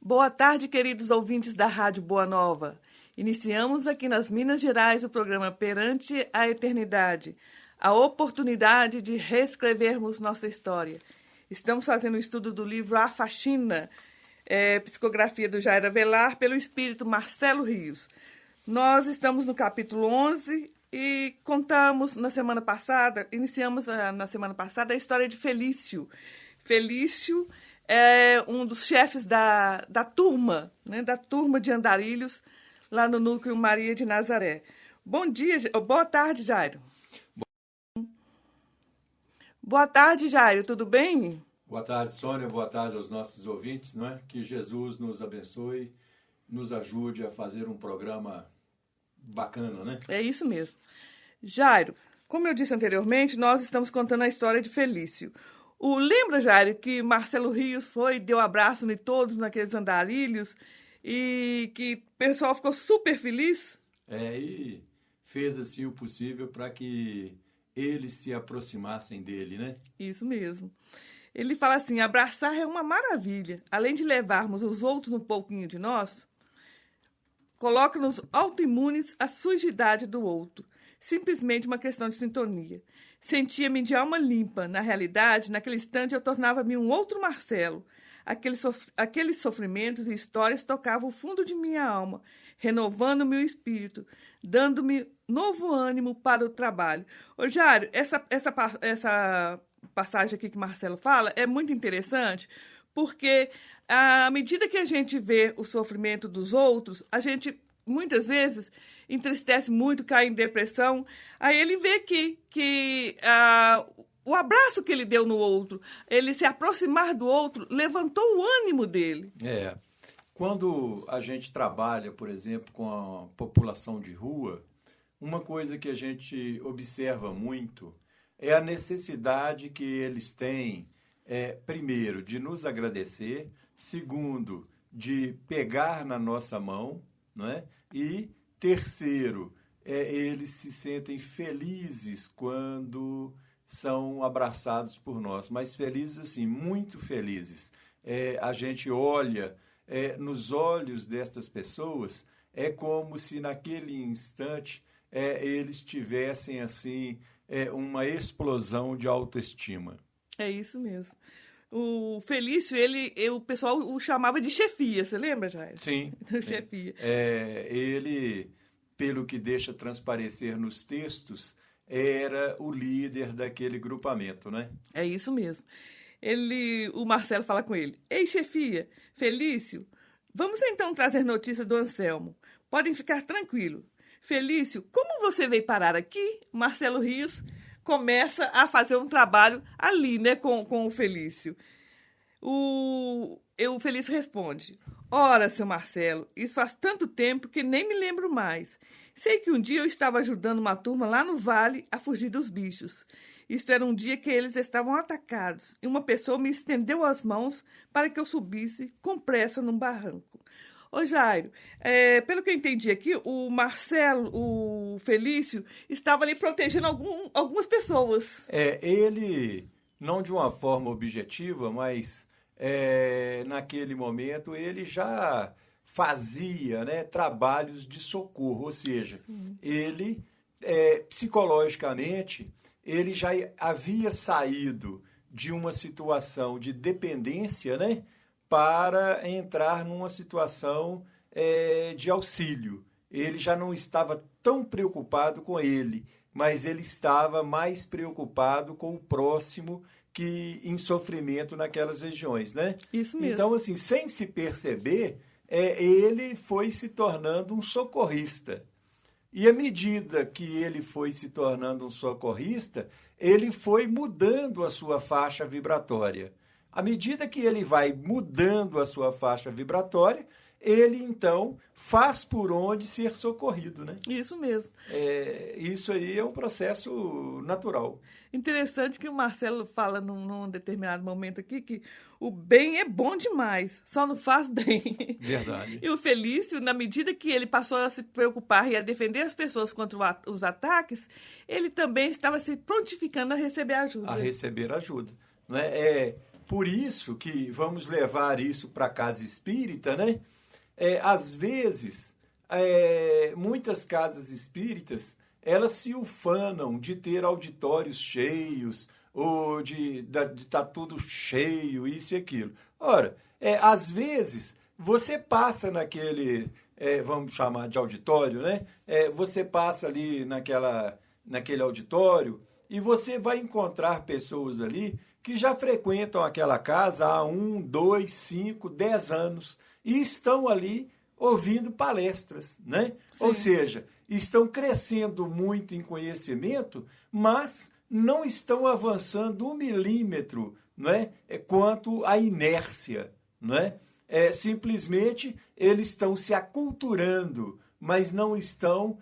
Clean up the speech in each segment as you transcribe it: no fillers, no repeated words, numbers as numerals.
Boa tarde, queridos ouvintes da Rádio Boa Nova. Iniciamos aqui nas Minas Gerais o programa Perante a Eternidade, a oportunidade de reescrevermos nossa história. Estamos fazendo o estudo do livro A Faxina, psicografia do Jairo Avelar, pelo espírito Marcelo Rios. Nós estamos no capítulo 11 e iniciamos na semana passada a história de Felício. Felício é um dos chefes da turma, né, da turma de andarilhos, lá no núcleo Maria de Nazaré. Boa tarde, Jairo. Boa tarde, Jairo, tudo bem? Boa tarde, Sônia, boa tarde aos nossos ouvintes, não é? Que Jesus nos abençoe, nos ajude a fazer um programa bacana, né? É isso mesmo. Jairo, como eu disse anteriormente, nós estamos contando a história de Felício. Lembra, Jairo, que Marcelo Rios deu abraço em todos naqueles andarilhos e que o pessoal ficou super feliz? E fez assim o possível para que eles se aproximassem dele, né? Isso mesmo. Ele fala assim, abraçar é uma maravilha. Além de levarmos os outros um pouquinho de nós, coloca-nos autoimunes à sujidade do outro. Simplesmente uma questão de sintonia. Sentia-me de alma limpa. Na realidade, naquele instante eu tornava-me um outro Marcelo. Aqueles sofrimentos e histórias tocavam o fundo de minha alma, renovando meu espírito, dando-me novo ânimo para o trabalho. Ô, Jário, essa passagem aqui que Marcelo fala é muito interessante, porque à medida que a gente vê o sofrimento dos outros, a gente muitas vezes entristece muito, cai em depressão. Aí ele vê que o abraço que ele deu no outro, ele se aproximar do outro, levantou o ânimo dele. Quando a gente trabalha, por exemplo, com a população de rua, uma coisa que a gente observa muito é a necessidade que eles têm, primeiro, de nos agradecer, segundo, de pegar na nossa mão, não é? E terceiro, eles se sentem felizes quando são abraçados por nós, mas felizes assim, muito felizes. A gente olha nos olhos destas pessoas, é como se naquele instante eles tivessem assim uma explosão de autoestima. É isso mesmo. O Felício, o pessoal o chamava de chefia, você lembra, Jair? Sim. Chefia. Ele, pelo que deixa transparecer nos textos, era o líder daquele grupamento, né? É isso mesmo. O Marcelo fala com ele. Ei, chefia, Felício, vamos então trazer notícias do Anselmo. Podem ficar tranquilos. Felício, como você veio parar aqui? Marcelo Rios começa a fazer um trabalho ali, né, com o Felício. O Felício responde, ora, seu Marcelo, isso faz tanto tempo que nem me lembro mais. Sei que um dia eu estava ajudando uma turma lá no vale a fugir dos bichos. Isto era um dia que eles estavam atacados e uma pessoa me estendeu as mãos para que eu subisse com pressa num barranco. Ô, Jairo, pelo que eu entendi aqui, o Felício, estava ali protegendo algumas pessoas. Ele, não de uma forma objetiva, mas naquele momento ele já fazia, né, trabalhos de socorro, ou seja, ele, psicologicamente, ele já havia saído de uma situação de dependência, né, para entrar numa situação de auxílio. Ele já não estava tão preocupado com ele, mas ele estava mais preocupado com o próximo que em sofrimento naquelas regiões, né? Isso mesmo. Então, assim, sem se perceber, ele foi se tornando um socorrista. E à medida que ele foi se tornando um socorrista, ele foi mudando a sua faixa vibratória. À medida que ele vai mudando a sua faixa vibratória, ele, então, faz por onde ser socorrido, né? Isso mesmo. Isso aí é um processo natural. Interessante que o Marcelo fala num determinado momento aqui que o bem é bom demais, só não faz bem. Verdade. E o Felício, na medida que ele passou a se preocupar e a defender as pessoas contra os ataques, ele também estava se prontificando a receber ajuda. A receber ajuda. Não é? por isso que vamos levar isso para a casa espírita, né? Às vezes, muitas casas espíritas, elas se ufanam de ter auditórios cheios, ou de estar tudo cheio, isso e aquilo. Ora, às vezes, você passa naquele, vamos chamar de auditório, né? Você passa ali naquele auditório e você vai encontrar pessoas ali que já frequentam aquela casa há 1, 2, 5, 10 anos e estão ali ouvindo palestras, né? Sim. Ou seja, estão crescendo muito em conhecimento, mas não estão avançando 1 milímetro, não é? Quanto à inércia, não é? Simplesmente eles estão se aculturando, mas não estão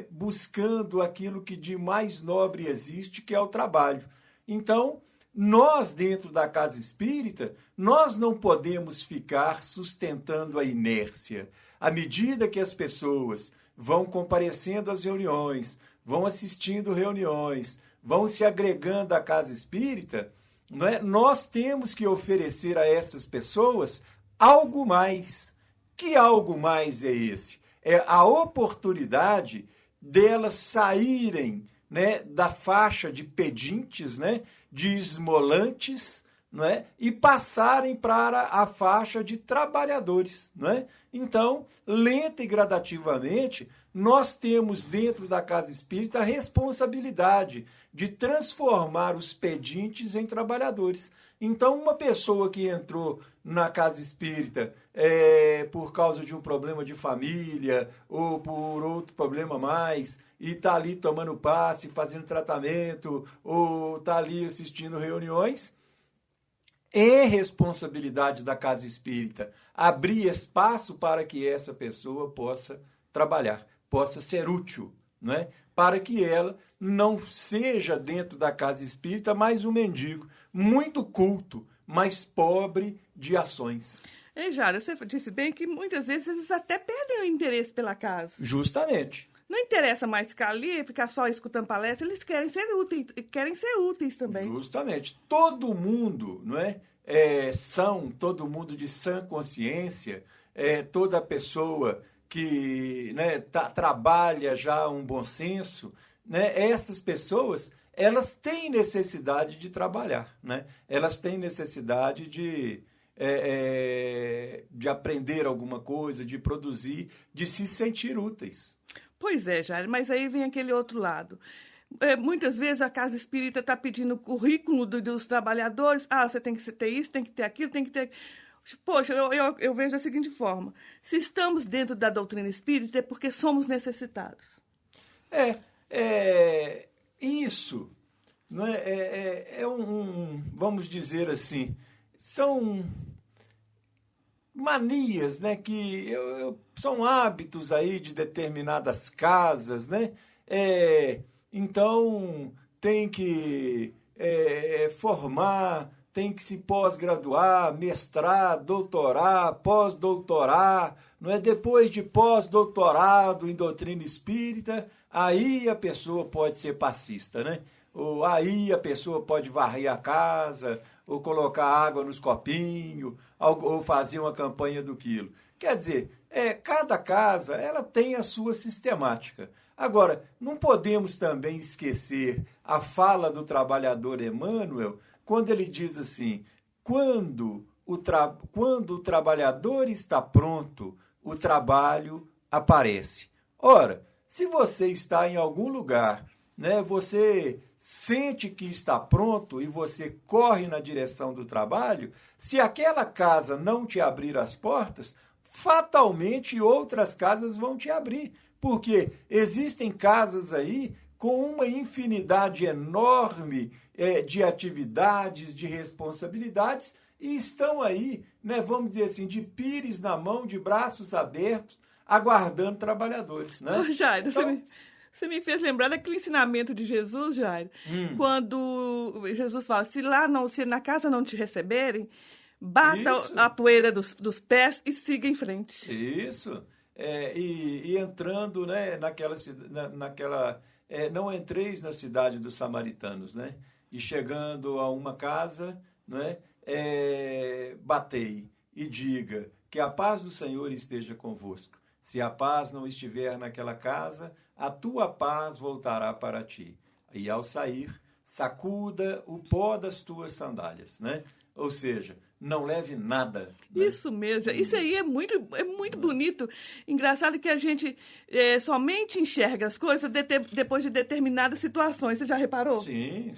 buscando aquilo que de mais nobre existe, que é o trabalho. Então, nós, dentro da casa espírita, nós não podemos ficar sustentando a inércia. À medida que as pessoas vão comparecendo às reuniões, vão assistindo reuniões, vão se agregando à casa espírita, não é? Nós temos que oferecer a essas pessoas algo mais. Que algo mais é esse? É a oportunidade delas saírem, né, da faixa de pedintes, né, de esmolantes, não é? E passarem para a faixa de trabalhadores. Não é? Então, lenta e gradativamente, nós temos dentro da casa espírita a responsabilidade de transformar os pedintes em trabalhadores. Então, uma pessoa que entrou na casa espírita por causa de um problema de família ou por outro problema mais, e está ali tomando passe, fazendo tratamento, ou está ali assistindo reuniões, é responsabilidade da casa espírita abrir espaço para que essa pessoa possa trabalhar, possa ser útil, não é? Para que ela não seja dentro da casa espírita mais um mendigo, muito culto, mas pobre de ações. Jário, você disse bem que muitas vezes eles até perdem o interesse pela casa. Justamente. Não interessa mais ficar ali, ficar só escutando palestra, eles querem ser úteis também. Justamente. Todo mundo, não é? Todo mundo de sã consciência, toda pessoa que, né, trabalha já um bom senso, né? Essas pessoas, elas têm necessidade de trabalhar, né? Elas têm necessidade de aprender alguma coisa, de produzir, de se sentir úteis. Pois é, Jário, mas aí vem aquele outro lado. Muitas vezes a casa espírita está pedindo o currículo dos trabalhadores. Você tem que ter isso, tem que ter aquilo, tem que ter... Poxa, eu vejo da seguinte forma. Se estamos dentro da doutrina espírita é porque somos necessitados. Isso, não vamos dizer assim, são manias, né, que são hábitos aí de determinadas casas, né? Então, tem que formar, tem que se pós-graduar, mestrar, doutorar, pós-doutorar, não é? Depois de pós-doutorado em doutrina espírita, aí a pessoa pode ser passista, né? Ou aí a pessoa pode varrer a casa, ou colocar água nos copinhos, ou fazer uma campanha do quilo. Quer dizer, cada casa ela tem a sua sistemática. Agora, não podemos também esquecer a fala do trabalhador Emmanuel, quando ele diz assim, quando o trabalhador está pronto, o trabalho aparece. Ora, se você está em algum lugar, né, você sente que está pronto e você corre na direção do trabalho, se aquela casa não te abrir as portas, fatalmente outras casas vão te abrir. Porque existem casas aí com uma infinidade enorme de atividades, de responsabilidades, e estão aí, né, vamos dizer assim, de pires na mão, de braços abertos, aguardando trabalhadores. Né? Jairo, então, você me fez lembrar daquele ensinamento de Jesus, Jairo, quando Jesus fala, se na casa não te receberem, bata a poeira dos pés e siga em frente. Isso. E entrando, né, não entreis na cidade dos samaritanos, né? E chegando a uma casa, não é? Batei e diga que a paz do Senhor esteja convosco. Se a paz não estiver naquela casa, a tua paz voltará para ti. E ao sair, sacuda o pó das tuas sandálias, né? Ou seja, não leve nada. Né? Isso mesmo. Isso aí é muito bonito. Engraçado que a gente somente enxerga as coisas depois de determinadas situações. Você já reparou? Sim.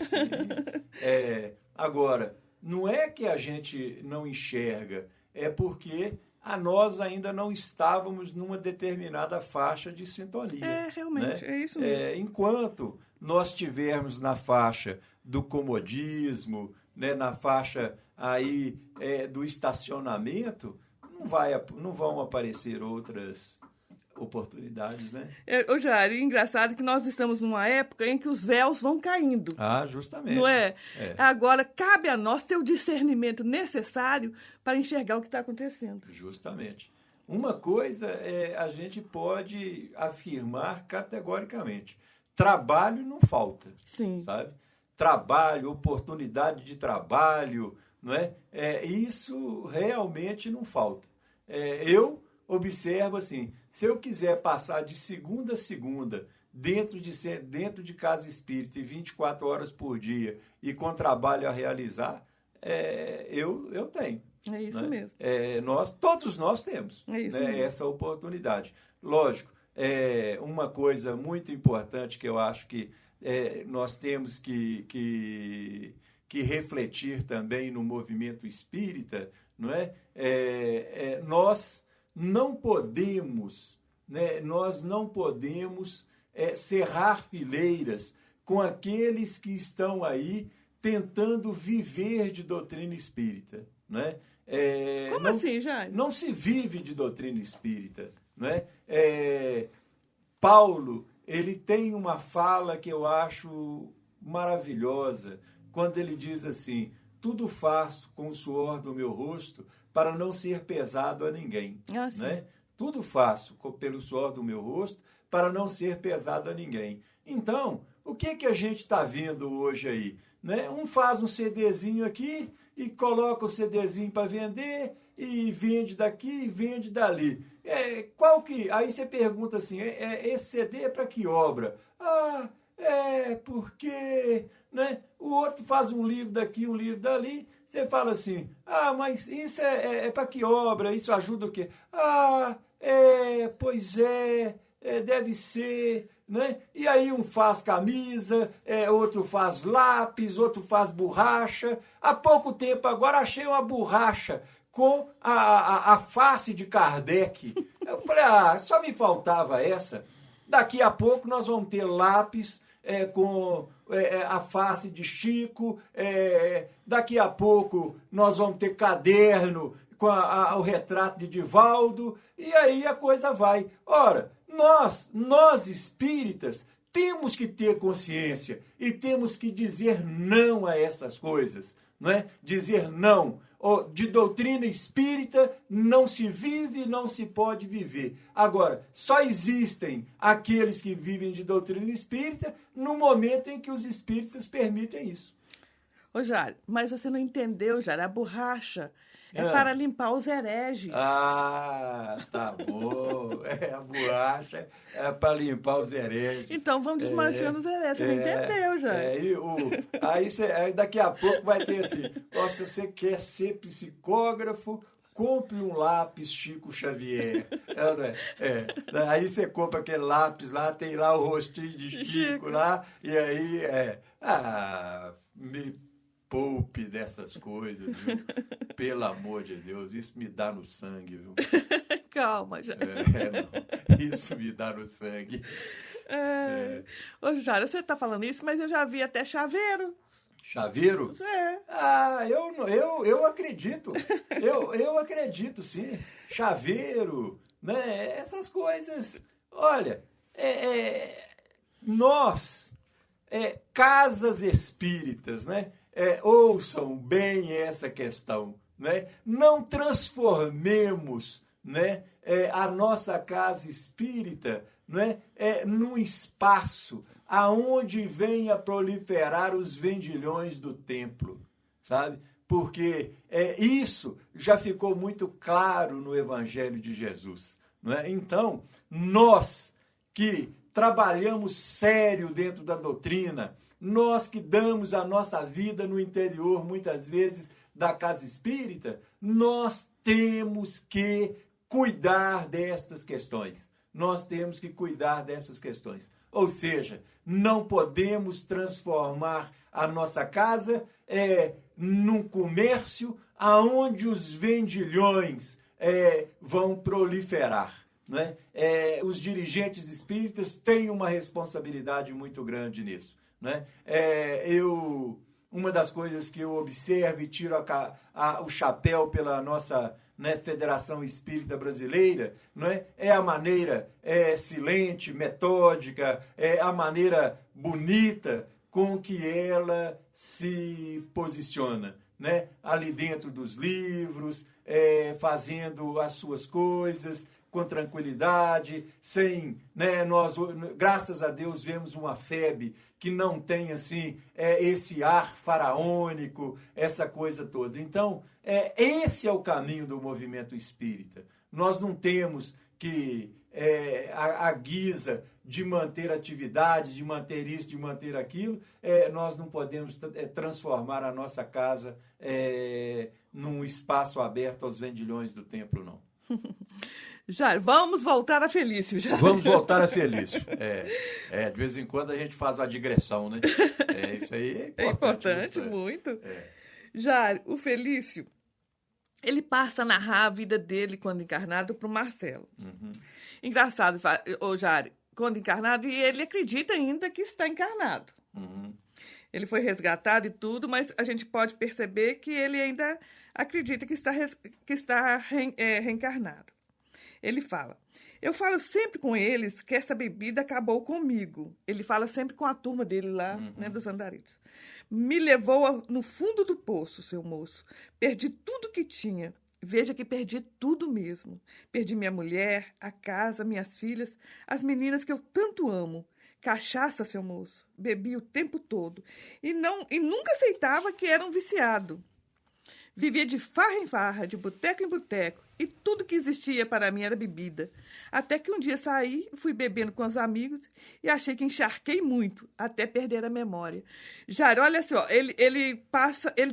Agora, não é que a gente não enxerga, é porque nós ainda não estávamos numa determinada faixa de sintonia. Realmente, né? é isso mesmo. Enquanto nós estivermos na faixa do comodismo, né, na faixa aí do estacionamento, não vão aparecer outras oportunidades, né? Ô, Jari, engraçado que nós estamos numa época em que os véus vão caindo. Justamente. Não é? Agora, cabe a nós ter o discernimento necessário para enxergar o que está acontecendo. Justamente. Uma coisa a gente pode afirmar categoricamente. Trabalho não falta. Sim. Sabe? Trabalho, oportunidade de trabalho, não é? Isso realmente não falta. Eu observo assim, se eu quiser passar de segunda a segunda dentro de casa espírita e 24 horas por dia e com trabalho a realizar, eu tenho. É isso, né? Mesmo. Todos nós temos, né, essa oportunidade. Lógico, uma coisa muito importante que eu acho que nós temos que refletir também no movimento espírita, não é? Nós não podemos, né, cerrar fileiras com aqueles que estão aí tentando viver de doutrina espírita, né? Como assim, Jair? Não se vive de doutrina espírita, né? Paulo, ele tem uma fala que eu acho maravilhosa, quando ele diz assim: tudo faço com o suor do meu rosto para não ser pesado a ninguém. Né? Tudo faço pelo suor do meu rosto para não ser pesado a ninguém. Então, o que a gente está vendo hoje aí? Né? Um faz um CDzinho aqui e coloca o CDzinho para vender e vende daqui e vende dali. Aí você pergunta assim, esse CD é para que obra? Porque, né? O outro faz um livro daqui, um livro dali. Você fala assim, mas isso é para que obra? Isso ajuda o quê? Pois deve ser, né? E aí um faz camisa, outro faz lápis, outro faz borracha. Há pouco tempo agora achei uma borracha com a face de Kardec. Eu falei, só me faltava essa. Daqui a pouco nós vamos ter lápis com a face de Chico, daqui a pouco nós vamos ter caderno com o retrato de Divaldo, e aí a coisa vai. Ora, nós espíritas temos que ter consciência e temos que dizer não a essas coisas, não é? Dizer não. De doutrina espírita não se vive, não se pode viver. Agora, só existem aqueles que vivem de doutrina espírita no momento em que os espíritas permitem isso. Ô, Jário, mas você não entendeu, Jário, a borracha é para limpar os hereges. Tá bom. A borracha é para limpar os hereges. Então vamos desmanchando os hereges. Você não entendeu, Jário. Aí daqui a pouco vai ter assim, se você quer ser psicógrafo, compre um lápis Chico Xavier. Aí você compra aquele lápis lá, tem lá o rostinho de Chico lá, e aí me poupe dessas coisas, viu? Pelo amor de Deus, isso me dá no sangue, viu? Calma, já. Isso me dá no sangue. Ô, Jário, você está falando isso, mas eu já vi até chaveiro. Chaveiro? Eu acredito. Eu acredito, sim. Chaveiro, né? Essas coisas. Olha, nós, casas espíritas, né? Ouçam bem essa questão, né? Não transformemos, né, a nossa casa espírita, né, num espaço aonde venha proliferar os vendilhões do templo, sabe? Porque isso já ficou muito claro no Evangelho de Jesus. Não é? Então, nós que trabalhamos sério dentro da doutrina, nós que damos a nossa vida no interior, muitas vezes, da casa espírita, nós temos que cuidar destas questões. Nós temos que cuidar destas questões. Ou seja, não podemos transformar a nossa casa num comércio aonde os vendilhões vão proliferar. Não é? Os dirigentes espíritas têm uma responsabilidade muito grande nisso. Não é? Uma das coisas que eu observo e tiro o chapéu pela nossa Federação Espírita Brasileira, não é? É a maneira silente, metódica, é a maneira bonita com que ela se posiciona, né? Ali dentro dos livros, fazendo as suas coisas com tranquilidade, sem, né, nós, graças a Deus, vemos uma FEB que não tem, assim, esse ar faraônico, essa coisa toda. Então, esse é o caminho do movimento espírita. Nós não temos que, a guisa de manter atividade, de manter isso, de manter aquilo, nós não podemos transformar a nossa casa num espaço aberto aos vendilhões do templo, não. Jairo, vamos voltar a Felício. Jairo. Vamos voltar a Felício. De vez em quando a gente faz uma digressão, né? Isso aí é importante. Muito. Jairo, o Felício, ele passa a narrar a vida dele quando encarnado para o Marcelo. Uhum. Engraçado, o Jairo, quando encarnado, e ele acredita ainda que está encarnado. Uhum. Ele foi resgatado e tudo, mas a gente pode perceber que ele ainda acredita que está reencarnado. Ele fala, eu falo sempre com eles que essa bebida acabou comigo. Ele fala sempre com a turma dele lá, né, dos andarilhos. Me levou no fundo do poço, seu moço. Perdi tudo que tinha. Veja que perdi tudo mesmo. Perdi minha mulher, a casa, minhas filhas, as meninas que eu tanto amo. Cachaça, seu moço. Bebi o tempo todo. E nunca aceitava que era um viciado. Vivia de farra em farra, de boteco em boteco, e tudo que existia para mim era bebida. Até que um dia saí, fui bebendo com os amigos e achei que encharquei muito, até perder a memória. Jairo, olha só, ele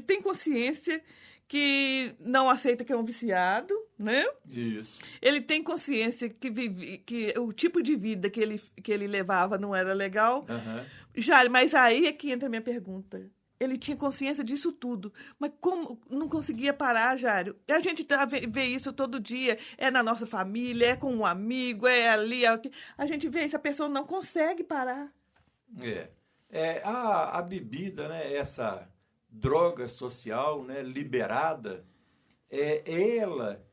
tem consciência que não aceita que é um viciado, né? Isso. Ele tem consciência que o tipo de vida que ele levava não era legal. Uhum. Jairo, mas aí é que entra a minha pergunta. Ele tinha consciência disso tudo. Mas como não conseguia parar, Jairo? A gente vê isso todo dia. É na nossa família, é com um amigo, é ali. A gente vê isso, a pessoa não consegue parar. A bebida, né, essa droga social, né, liberada, ela,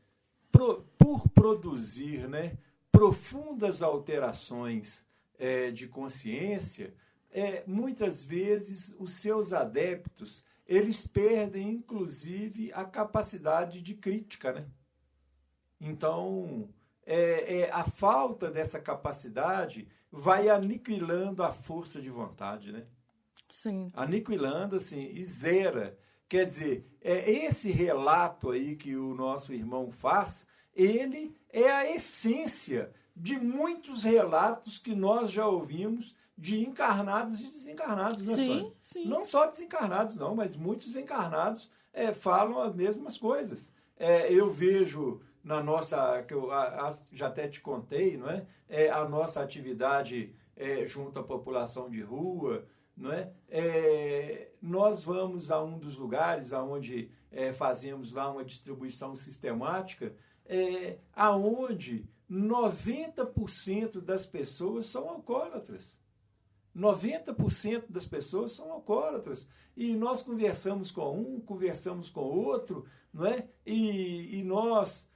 por produzir, né, profundas alterações de consciência, muitas vezes os seus adeptos, eles perdem, inclusive, a capacidade de crítica, né? Então, a falta dessa capacidade vai aniquilando a força de vontade, né? Sim. Aniquilando, assim, e zera. Quer dizer, esse relato aí que o nosso irmão faz, ele é a essência de muitos relatos que nós já ouvimos de encarnados e desencarnados, né, Sônia? Sim. Não só desencarnados, não, mas muitos encarnados falam as mesmas coisas. Eu vejo na nossa, que eu já até te contei, não é? A nossa atividade junto à população de rua, não é? Nós vamos a um dos lugares onde fazemos lá uma distribuição sistemática, aonde 90% das pessoas são alcoólatras. 90% das pessoas são alcoólatras. E nós conversamos com um, conversamos com outro, não é? E nós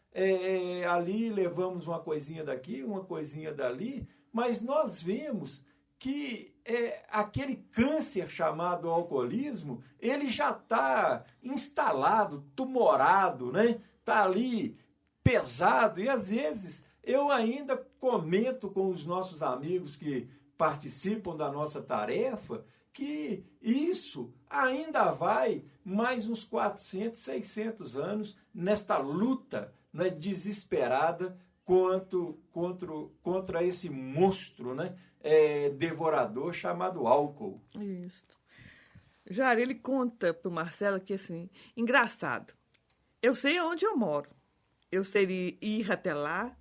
ali levamos uma coisinha daqui, uma coisinha dali, mas nós vemos que aquele câncer chamado alcoolismo, ele já está instalado, tumorado, né? Está ali pesado. E às vezes eu ainda comento com os nossos amigos que participam da nossa tarefa, que isso ainda vai mais uns 400, 600 anos nesta luta, né, desesperada contra esse monstro, né, devorador chamado álcool. Isso. Jair, ele conta para o Marcelo que, assim, engraçado, eu sei onde eu moro, eu sei ir até lá,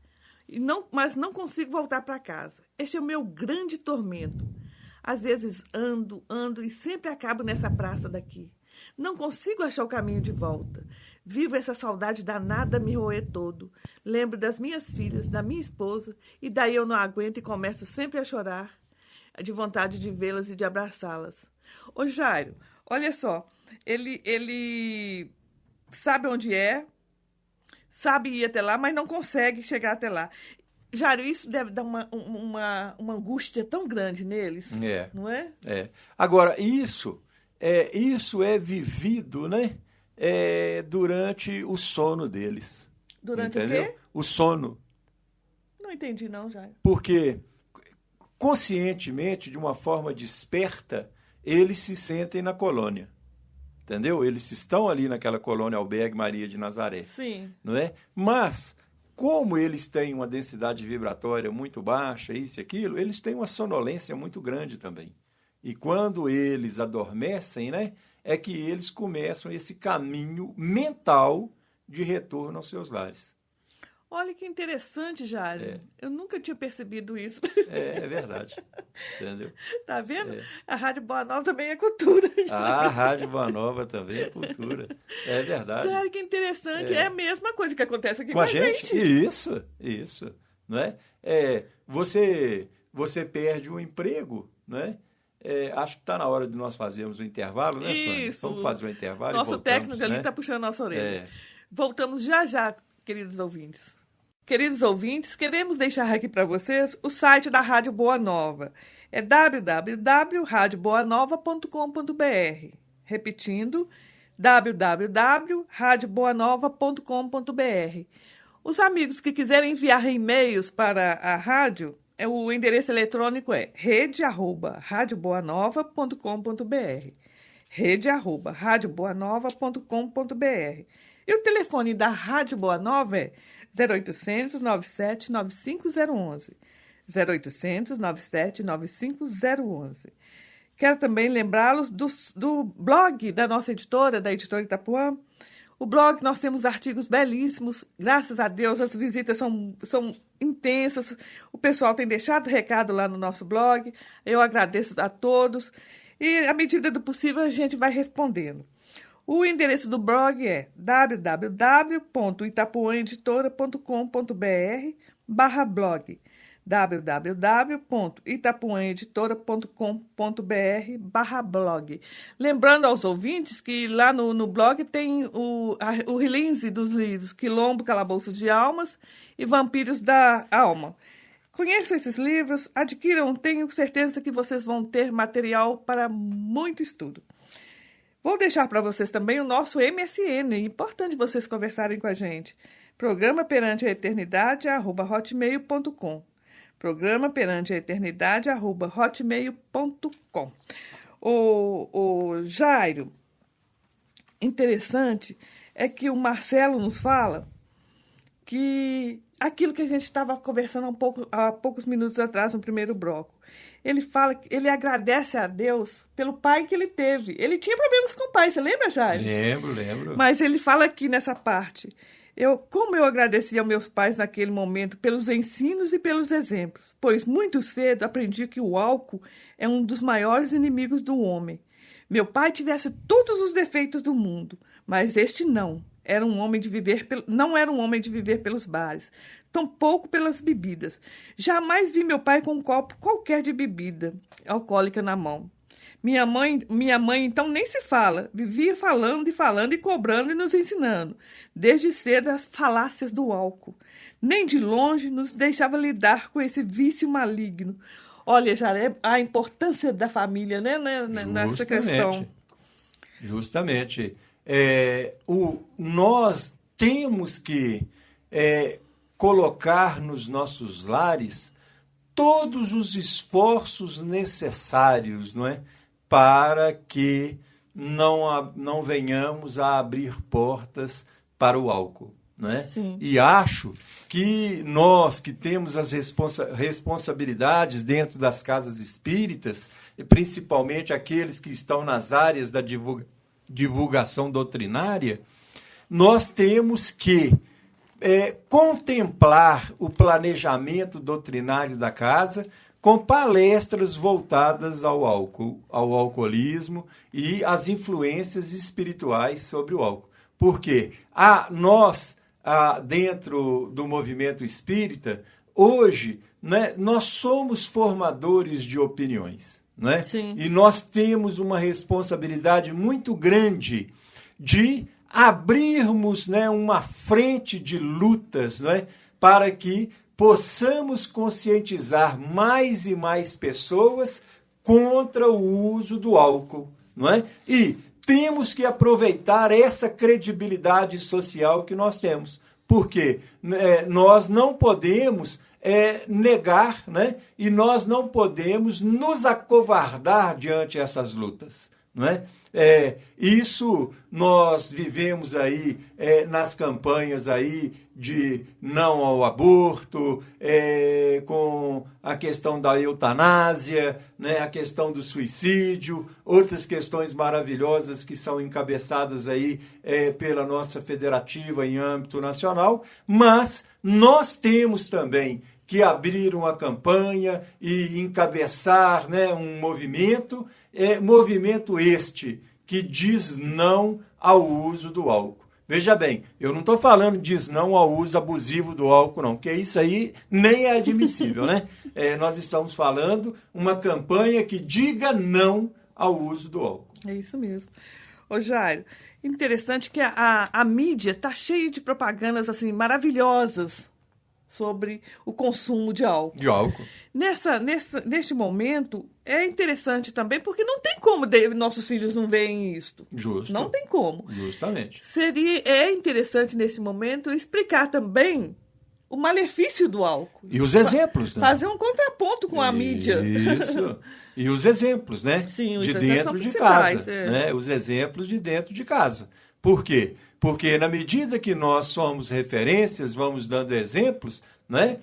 mas não consigo voltar para casa. Este é o meu grande tormento. Às vezes ando e sempre acabo nessa praça daqui. Não consigo achar o caminho de volta. Vivo essa saudade danada me roer todo. Lembro das minhas filhas, da minha esposa, e daí eu não aguento e começo sempre a chorar, de vontade de vê-las e de abraçá-las. Ô, Jairo, olha só, ele sabe onde é, sabe ir até lá, mas não consegue chegar até lá. Jairo, isso deve dar uma angústia tão grande neles, não é? Agora, isso é vivido, né, durante o sono deles. Durante entendeu? O quê? O sono. Não entendi não, Jairo. Porque, conscientemente, de uma forma desperta, eles se sentem na colônia. Entendeu? Eles estão ali naquela colônia Albergue Maria de Nazaré. Sim. Não é? Mas, como eles têm uma densidade vibratória muito baixa, isso e aquilo, eles têm uma sonolência muito grande também. E quando eles adormecem, né, é que eles começam esse caminho mental de retorno aos seus lares. Olha que interessante, Jairo. Eu nunca tinha percebido isso. É verdade. Entendeu? Tá vendo? A Rádio Boa Nova também é cultura. A Rádio Boa Nova também é cultura. É verdade. Jairo, que interessante. É a mesma coisa que acontece aqui com a a gente. Isso. Não é? Você perde um emprego, não é? Acho que está na hora de nós fazermos o intervalo, né, Sônia? Isso. Vamos fazer o intervalo Nosso e voltamos, técnico ali está puxando a nossa orelha. É. Voltamos já, queridos ouvintes. Queridos ouvintes, queremos deixar aqui para vocês o site da Rádio Boa Nova. É www.radioboanova.com.br. Repetindo, www.radioboanova.com.br. Os amigos que quiserem enviar e-mails para a rádio, o endereço eletrônico é rede@radioboanova.com.br. rede@radioboanova.com.br. E o telefone da Rádio Boa Nova é 0800 97 95011. 0800 97 95011. Quero também lembrá-los do blog da nossa editora, da Editora Itapuã. O blog, nós temos artigos belíssimos. Graças a Deus, as visitas são intensas. O pessoal tem deixado recado lá no nosso blog. Eu agradeço a todos. E, à medida do possível, a gente vai respondendo. O endereço do blog é www.itapuãeditora.com.br/blog. www.itapuãeditora.com.br/blog. Lembrando aos ouvintes que lá no blog tem o release dos livros Quilombo, Calabouço de Almas e Vampiros da Alma. Conheçam esses livros, adquiram, tenho certeza que vocês vão ter material para muito estudo. Vou deixar para vocês também o nosso MSN, é importante vocês conversarem com a gente. Programa Perante a Eternidade, @hotmail.com. Programa Perante a Eternidade, @hotmail.com. O Jairo, interessante é que o Marcelo nos fala que aquilo que a gente estava conversando há poucos minutos atrás, no primeiro bloco. Ele fala que ele agradece a Deus pelo pai que ele teve. Ele tinha problemas com o pai, você lembra, Jairo? Lembro. Mas ele fala aqui nessa parte: como eu agradeci aos meus pais naquele momento pelos ensinos e pelos exemplos, pois muito cedo aprendi que o álcool é um dos maiores inimigos do homem. Meu pai tivesse todos os defeitos do mundo, mas este não era um homem de viver pelos bares, tampouco pelas bebidas. Jamais vi meu pai com um copo qualquer de bebida alcoólica na mão. Minha mãe, então, nem se fala. Vivia falando e cobrando e nos ensinando, desde cedo, as falácias do álcool. Nem de longe nos deixava lidar com esse vício maligno. Olha, Jair, a importância da família, né, nessa questão. Justamente. Nós temos que colocar nos nossos lares todos os esforços necessários, não é? para que não venhamos a abrir portas para o álcool, né? Sim. E acho que nós que temos as responsabilidades dentro das casas espíritas, e principalmente aqueles que estão nas áreas da divulgação doutrinária, nós temos que contemplar o planejamento doutrinário da casa com palestras voltadas ao álcool, ao alcoolismo e às influências espirituais sobre o álcool. Porque nós, dentro do movimento espírita, hoje, né, nós somos formadores de opiniões, né? Sim. E nós temos uma responsabilidade muito grande de abrirmos, né, uma frente de lutas, né, para que possamos conscientizar mais e mais pessoas contra o uso do álcool, não é? E temos que aproveitar essa credibilidade social que nós temos, porque nós não podemos negar, né? E nós não podemos nos acovardar diante dessas lutas, não é? Isso nós vivemos aí nas campanhas aí de não ao aborto, com a questão da eutanásia, né, a questão do suicídio, outras questões maravilhosas que são encabeçadas aí pela nossa federativa em âmbito nacional, mas nós temos também que abrir uma campanha e encabeçar, né, um movimento este que diz não ao uso do álcool. Veja bem, eu não estou falando diz não ao uso abusivo do álcool, não, porque isso aí nem é admissível, né? Nós estamos falando uma campanha que diga não ao uso do álcool. É isso mesmo. Ô, Jairo, interessante que a mídia está cheia de propagandas assim maravilhosas sobre o consumo de álcool. De álcool. Neste momento, é interessante também, porque não tem como nossos filhos não veem isto. Justo. Não tem como. Justamente. É interessante, neste momento, explicar também o malefício do álcool. E os exemplos, né? Fazer um contraponto com a mídia. Isso. E os exemplos, né? Sim, os de exemplos dentro de principais, casa. Né? Os exemplos de dentro de casa. Por quê? Porque na medida que nós somos referências, vamos dando exemplos, né?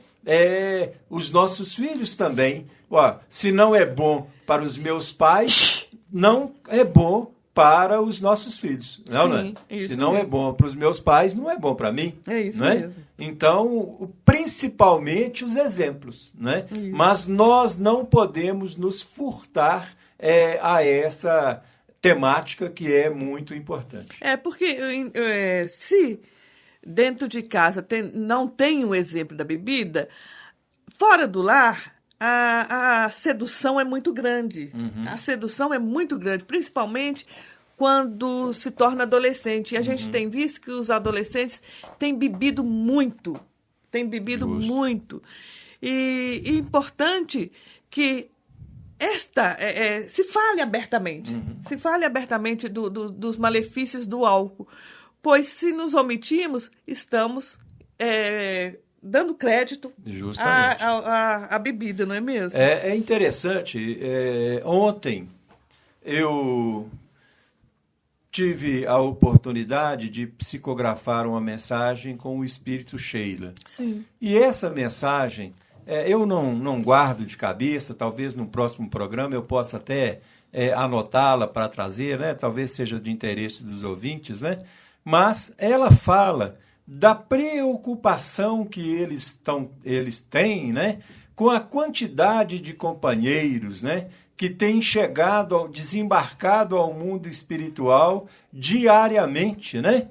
Os nossos filhos também. Se não é bom para os meus pais, não é bom para os nossos filhos. Não, Sim, né? Se não é bom para os meus pais, não é bom para mim. É isso né? mesmo. Então, principalmente os exemplos. Né? Mas nós não podemos nos furtar a essa temática que é muito importante. Porque se dentro de casa não tem um exemplo da bebida, fora do lar, a sedução é muito grande. Uhum. A sedução é muito grande, principalmente quando se torna adolescente. E a gente tem visto que os adolescentes têm bebido muito. Muito. E é importante que se fale abertamente. Se fale abertamente dos malefícios do álcool. Pois, se nos omitirmos, estamos dando crédito à bebida, não é mesmo? É interessante. Ontem, eu tive a oportunidade de psicografar uma mensagem com o espírito Sheila. Sim. E essa mensagem, eu não guardo de cabeça, talvez no próximo programa eu possa até anotá-la para trazer, né? Talvez seja de interesse dos ouvintes, né? Mas ela fala da preocupação que eles têm, né, com a quantidade de companheiros, né, que têm desembarcado ao mundo espiritual diariamente, né?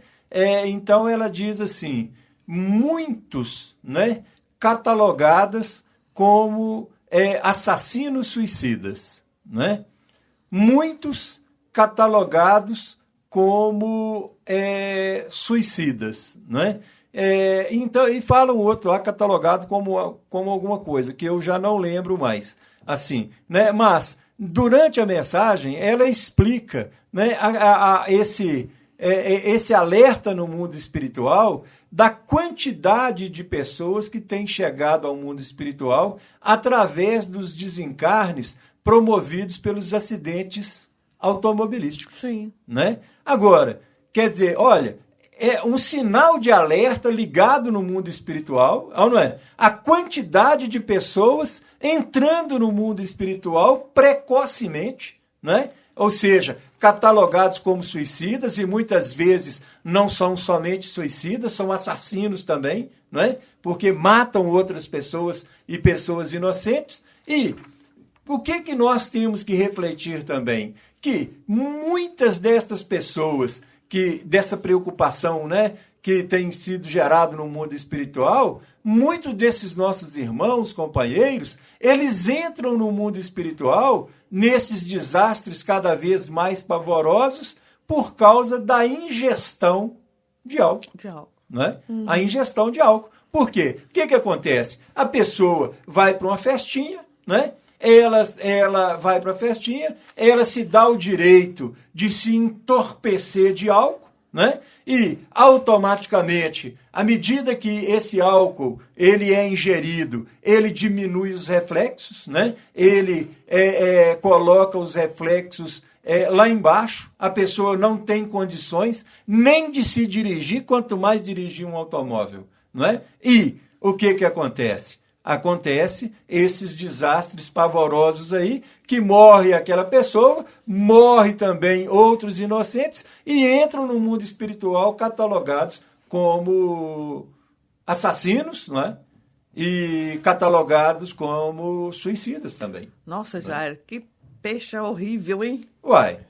Então ela diz assim, muitos, né, catalogadas como assassinos suicidas, né? Muitos catalogados como suicidas, né? Então, e fala um outro lá catalogado como alguma coisa que eu já não lembro mais, assim, né? Mas durante a mensagem ela explica, né, esse alerta no mundo espiritual da quantidade de pessoas que têm chegado ao mundo espiritual através dos desencarnes promovidos pelos acidentes automobilísticos. Sim. Né? Agora, quer dizer, olha, é um sinal de alerta ligado no mundo espiritual, não é? A quantidade de pessoas entrando no mundo espiritual precocemente, né? Ou seja, catalogados como suicidas, e muitas vezes não são somente suicidas, são assassinos também, não é? Porque matam outras pessoas e pessoas inocentes. E o que nós temos que refletir também? Que muitas destas pessoas, dessa preocupação, né, que tem sido gerado no mundo espiritual, muitos desses nossos irmãos, companheiros, eles entram no mundo espiritual nesses desastres cada vez mais pavorosos por causa da ingestão de álcool. Né? A ingestão de álcool. Por quê? O que acontece? A pessoa vai para uma festinha, né? Ela vai para a festinha, ela se dá o direito de se entorpecer de álcool, né? E automaticamente, à medida que esse álcool ele é ingerido, ele diminui os reflexos, né? Ele coloca os reflexos lá embaixo. A pessoa não tem condições nem de se dirigir, quanto mais dirigir um automóvel, não é? E o que acontece? Acontece esses desastres pavorosos aí, que morre aquela pessoa, morre também outros inocentes e entram no mundo espiritual catalogados como assassinos, não é? E catalogados como suicidas também. Nossa, Jair, que peixe horrível, hein? Uai,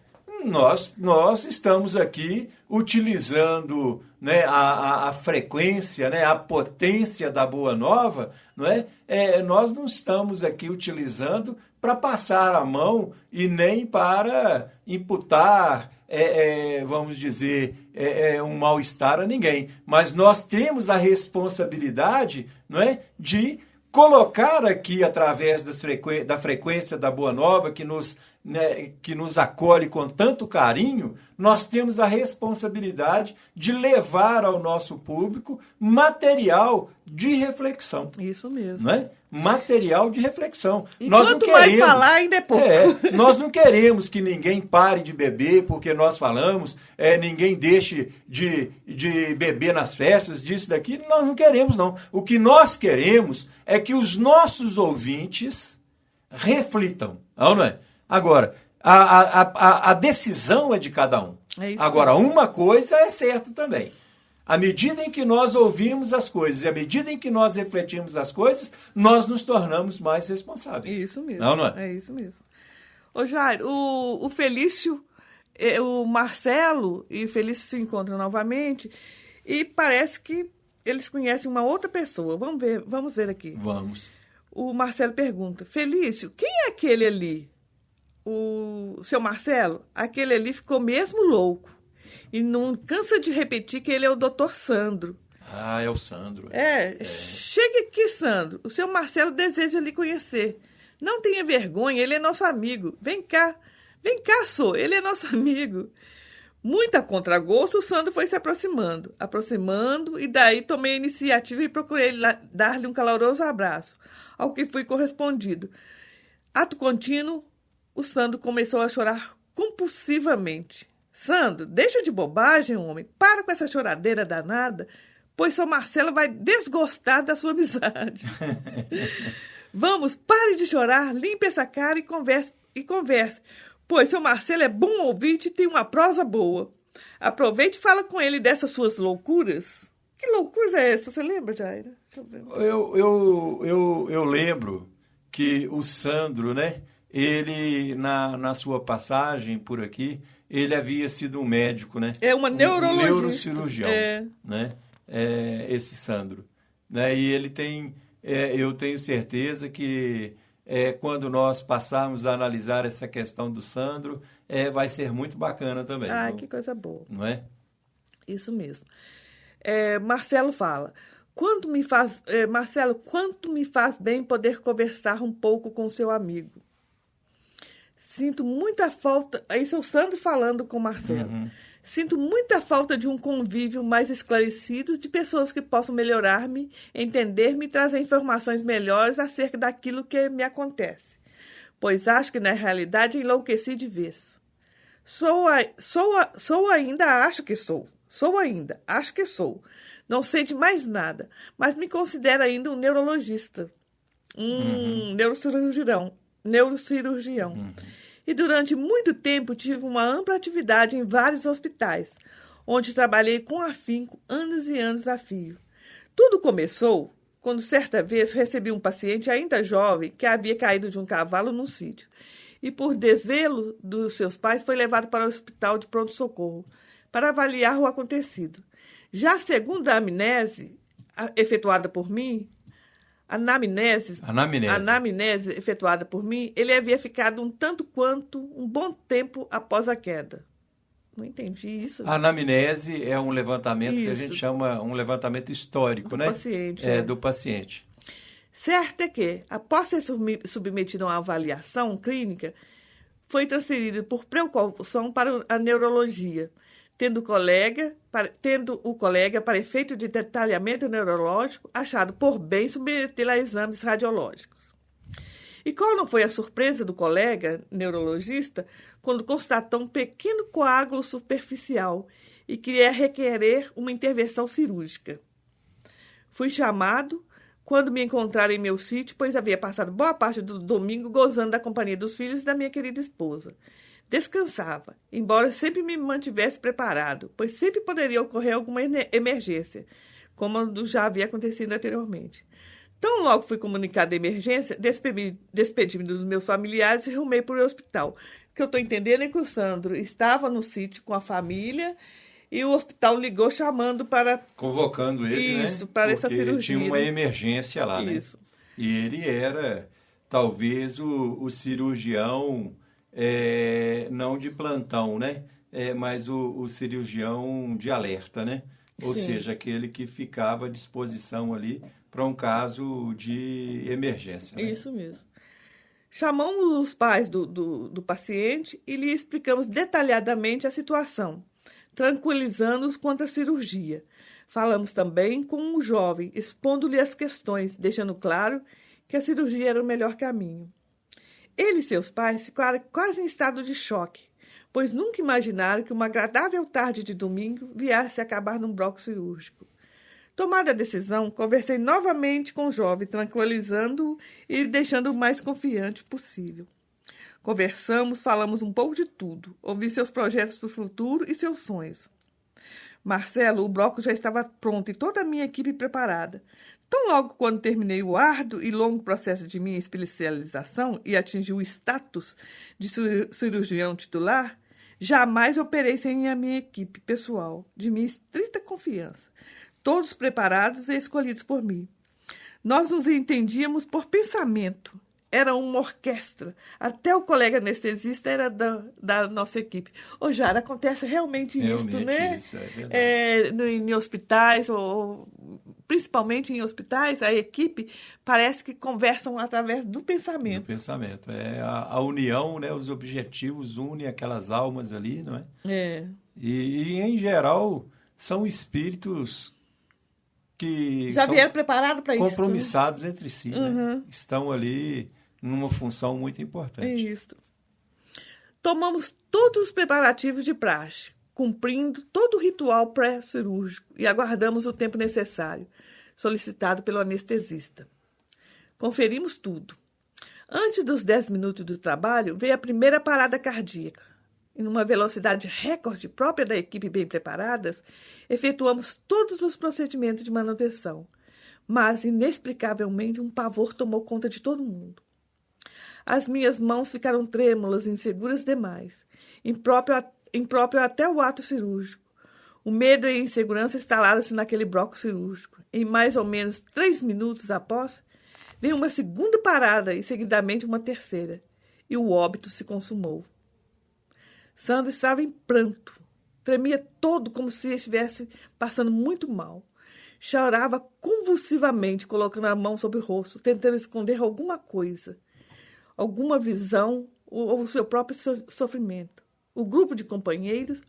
nós estamos aqui utilizando, né, a frequência, né, a potência da Boa Nova, não é? Nós não estamos aqui utilizando para passar a mão e nem para imputar, vamos dizer, um mal-estar a ninguém. Mas nós temos a responsabilidade, não é, de colocar aqui, através da frequência da Boa Nova, que nos acolhe com tanto carinho, nós temos a responsabilidade de levar ao nosso público material de reflexão. Isso mesmo. Não é? Material de reflexão. E nós quanto mais falar, ainda é pouco. Nós não queremos que ninguém pare de beber, porque nós falamos, ninguém deixe de beber nas festas, disso, daquilo. Nós não queremos, não. O que nós queremos é que os nossos ouvintes reflitam. Não é? Agora, a decisão é de cada um. Agora, uma coisa é certa também. À medida em que nós ouvimos as coisas e à medida em que nós refletimos as coisas, nós nos tornamos mais responsáveis. Isso mesmo. Não é? É isso mesmo. Ô, Jair, o Felício, o Marcelo e o Felício se encontram novamente e parece que eles conhecem uma outra pessoa. Vamos ver aqui. Vamos. O Marcelo pergunta, Felício, quem é aquele ali? O seu Marcelo, aquele ali ficou mesmo louco. E não cansa de repetir que ele é o Dr. Sandro. Ah, é o Sandro. Chegue aqui, Sandro. O seu Marcelo deseja lhe conhecer. Não tenha vergonha, ele é nosso amigo. Vem cá, Sô, ele é nosso amigo. Muito a contragosto, o Sandro foi se aproximando, e daí tomei a iniciativa e procurei dar-lhe um caloroso abraço, ao que fui correspondido. Ato contínuo, o Sandro começou a chorar compulsivamente. Sandro, deixa de bobagem, homem. Para com essa choradeira danada, pois seu Marcelo vai desgostar da sua amizade. Vamos, pare de chorar, limpe essa cara e converse, pois seu Marcelo é bom ouvinte e tem uma prosa boa. Aproveite e fala com ele dessas suas loucuras. Que loucuras é essa? Você lembra, Jaira? Deixa eu ver. Eu lembro que o Sandro, né? Ele, na sua passagem por aqui, ele havia sido um médico, né? Uma neurologista. Um neurocirurgião, né? Esse Sandro. Né? E ele tem, eu tenho certeza que quando nós passarmos a analisar essa questão do Sandro, vai ser muito bacana também. Ah, que coisa boa. Não é? Isso mesmo. Marcelo fala, Marcelo, quanto me faz bem poder conversar um pouco com seu amigo. Sinto muita falta... Esse é o Sandro falando com o Marcelo. Uhum. Sinto muita falta de um convívio mais esclarecido, de pessoas que possam melhorar-me, entender-me e trazer informações melhores acerca daquilo que me acontece. Pois acho que, na realidade, enlouqueci de vez. Sou ainda, acho que sou. Sou ainda, acho que sou. Não sei de mais nada, mas me considero ainda um neurologista, neurocirurgião. E durante muito tempo tive uma ampla atividade em vários hospitais, onde trabalhei com afinco anos e anos a fio. Tudo começou quando certa vez recebi um paciente ainda jovem que havia caído de um cavalo num sítio e, por desvelo dos seus pais, foi levado para o hospital de pronto-socorro para avaliar o acontecido. Já segundo a anamnese efetuada por mim, anamnese efetuada por mim, ele havia ficado um tanto quanto um bom tempo após a queda. Não entendi isso. A anamnese é um levantamento que a gente chama um levantamento histórico, né? Paciente, do paciente. Certo é que, após ser submetido a uma avaliação clínica, foi transferido por precaução para a neurologia, tendo o colega, para efeito de detalhamento neurológico, achado por bem submetê-lo a exames radiológicos. E qual não foi a surpresa do colega neurologista quando constatou um pequeno coágulo superficial e que ia requerer uma intervenção cirúrgica? Fui chamado quando me encontraram em meu sítio, pois havia passado boa parte do domingo gozando da companhia dos filhos e da minha querida esposa. Descansava, embora sempre me mantivesse preparado, pois sempre poderia ocorrer alguma emergência, como já havia acontecido anteriormente. Tão logo fui comunicada a emergência, despedi-me dos meus familiares e rumei para o hospital. O que eu estou entendendo é que o Sandro estava no sítio com a família e o hospital ligou chamando para... Convocando ele, isso, né? Para essa cirurgia. Tinha uma emergência lá, isso. Né? E ele era, talvez, o cirurgião... não de plantão, né? Mas o cirurgião de alerta, né? Ou Sim. seja, aquele que ficava à disposição ali para um caso de emergência. Né? Isso mesmo. Chamamos os pais do paciente e lhe explicamos detalhadamente a situação, tranquilizando-os quanto à cirurgia. Falamos também com o jovem, expondo-lhe as questões, deixando claro que a cirurgia era o melhor caminho. Ele e seus pais ficaram quase em estado de choque, pois nunca imaginaram que uma agradável tarde de domingo viesse a acabar num bloco cirúrgico. Tomada a decisão, conversei novamente com o jovem, tranquilizando-o e deixando-o mais confiante possível. Conversamos, falamos um pouco de tudo, ouvi seus projetos para o futuro e seus sonhos. Marcelo, o bloco já estava pronto e toda a minha equipe preparada. Tão logo quando terminei o árduo e longo processo de minha especialização e atingi o status de cirurgião titular, jamais operei sem a minha equipe pessoal, de minha estrita confiança, todos preparados e escolhidos por mim. Nós nos entendíamos por pensamento. Era uma orquestra. Até o colega anestesista era da nossa equipe. Ô, Jara, acontece realmente isso, né? Isso, é verdade. Em hospitais, principalmente em hospitais, a equipe parece que conversam através do pensamento. Do pensamento. A união, né? Os objetivos unem aquelas almas ali, não é? E em geral, são espíritos que já vieram preparados para isso. Compromissados entre si, uhum. Né? Estão ali numa função muito importante. É isso. Tomamos todos os preparativos de praxe, cumprindo todo o ritual pré-cirúrgico e aguardamos o tempo necessário, solicitado pelo anestesista. Conferimos tudo. Antes dos 10 minutos do trabalho, veio a primeira parada cardíaca. E numa velocidade recorde própria da equipe bem preparadas, efetuamos todos os procedimentos de manutenção. Mas, inexplicavelmente, um pavor tomou conta de todo mundo. As minhas mãos ficaram trêmulas e inseguras demais, impróprio até o ato cirúrgico. O medo e a insegurança instalaram-se naquele bloco cirúrgico. Em mais ou menos 3 minutos após, veio uma segunda parada e, seguidamente, uma terceira. E o óbito se consumou. Sandro estava em pranto. Tremia todo como se estivesse passando muito mal. Chorava convulsivamente, colocando a mão sobre o rosto, tentando esconder alguma coisa, alguma visão ou o seu próprio sofrimento. O grupo de companheiros,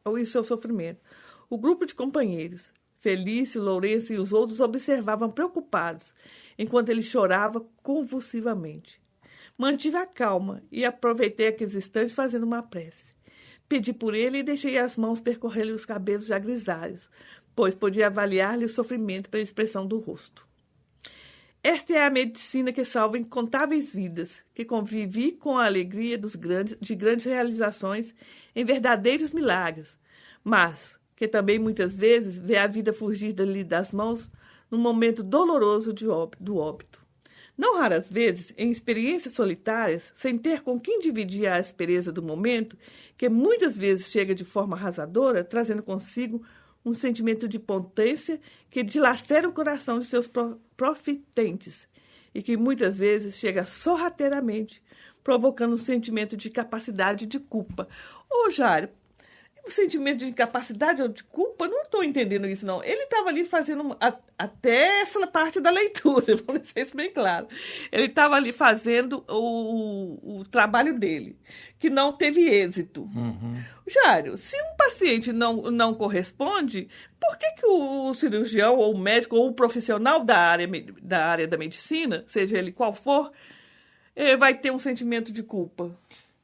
ou o seu sofrimento. O grupo de companheiros, Felício, Lourenço e os outros, observavam preocupados, enquanto ele chorava convulsivamente. Mantive a calma e aproveitei aqueles instantes fazendo uma prece. Pedi por ele e deixei as mãos percorrer-lhe os cabelos já grisalhos, pois podia avaliar-lhe o sofrimento pela expressão do rosto. Esta é a medicina que salva incontáveis vidas, que convive com a alegria de grandes realizações em verdadeiros milagres, mas que também muitas vezes vê a vida fugir-lhe das mãos num momento doloroso do óbito. Não raras vezes, em experiências solitárias, sem ter com quem dividir a aspereza do momento, que muitas vezes chega de forma arrasadora, trazendo consigo um sentimento de potência que dilacera o coração de seus profitentes e que muitas vezes chega sorrateiramente, provocando um sentimento de capacidade de culpa. Ô, Jário, o sentimento de incapacidade ou de culpa, não estou entendendo isso, não. Ele estava ali fazendo até essa parte da leitura, vamos deixar isso bem claro. Ele estava ali fazendo o trabalho dele, que não teve êxito. Uhum. Jário, se um paciente não corresponde, por que o cirurgião, ou o médico, ou o profissional da área da medicina, seja ele qual for, vai ter um sentimento de culpa?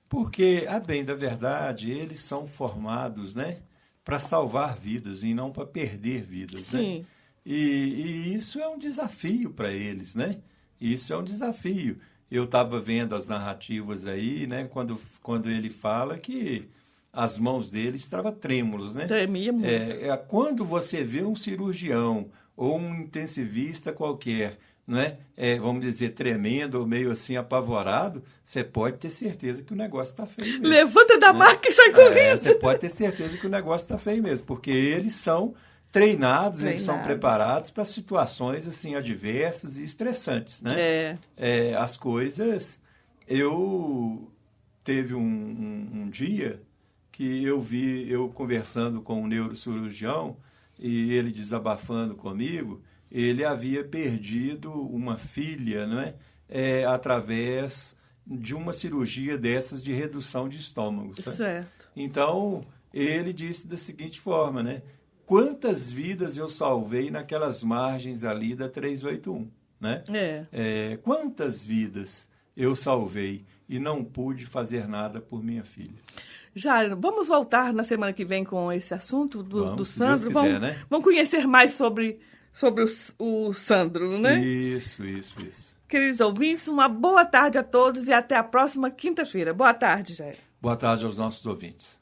Porque, a bem da verdade, eles são formados, né, para salvar vidas e não para perder vidas. Sim. Né? E isso é um desafio para eles, né? Isso é um desafio. Eu estava vendo as narrativas aí, né, quando ele fala que as mãos dele estavam trêmulas, né? Tremia muito. Quando você vê um cirurgião ou um intensivista qualquer, né, vamos dizer, tremendo ou meio assim apavorado, você pode ter certeza que o negócio está feio mesmo. Levanta da maca e sai correndo. Você pode ter certeza que o negócio está feio mesmo, porque eles são treinados, eles são preparados para situações assim adversas e estressantes, né? As coisas... Teve um dia que eu conversando com um neurocirurgião e ele desabafando comigo. Ele havia perdido uma filha, né, através de uma cirurgia dessas de redução de estômago. Sabe? Certo. Então, ele disse da seguinte forma, né? Quantas vidas eu salvei naquelas margens ali da 381, né? Quantas vidas eu salvei e não pude fazer nada por minha filha. Jário, vamos voltar na semana que vem com esse assunto do Sandro. Se Deus quiser, né? Vamos conhecer mais sobre o Sandro, né? Isso. Queridos ouvintes, uma boa tarde a todos e até a próxima quinta-feira. Boa tarde, Jair. Boa tarde aos nossos ouvintes.